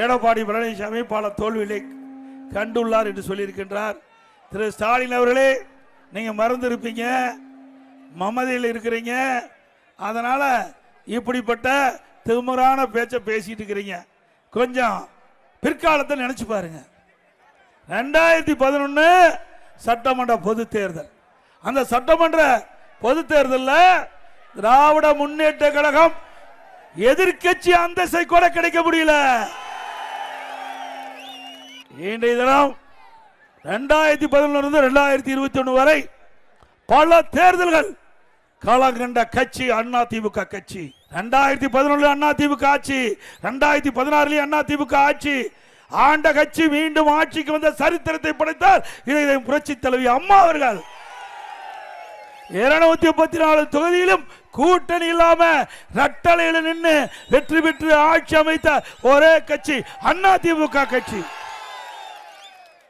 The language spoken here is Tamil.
எடப்பாடி பழனிசாமி பல தோல்விகளை கண்டுள்ளார் என்று சொல்லியிருக்கின்றார். திரு ஸ்டாலின் அவர்களே, நீங்க மறந்துருப்பீங்க, மமதையில் இருக்கிறீங்க, அதனால இப்படிப்பட்ட திமுறான பேச்சை பேசிட்டு இருக்கிறீங்க. கொஞ்சம் பிற்காலத்தை நினைச்சு பாருங்க. 2011 சட்டமன்ற பொது தேர்தல், அந்த சட்டமன்ற பொது தேர்தலில் திராவிட முன்னேற்ற கழகம் எதிர்கட்சி அந்தஸ்தை கூட கிடைக்க முடியல. இன்றைய தினம் 2011 2021 வரை பல தேர்தல்கள் களம் கண்ட கட்சி அதிமுக கட்சி. 2011 அதிமுக ஆட்சி, 2016 அதிமுக ஆட்சி, ஆண்ட கட்சி மீண்டும் ஆட்சிக்கு வந்த சரித்திரத்தை படைத்தார் இதை புரட்சி தலைவி அம்மா அவர்கள். 234 தொகுதியிலும் கூட்டணி இல்லாம ரட்டளையில் நின்று வெற்றி பெற்று ஆட்சி அமைத்த ஒரே கட்சி அதிமுக கட்சி.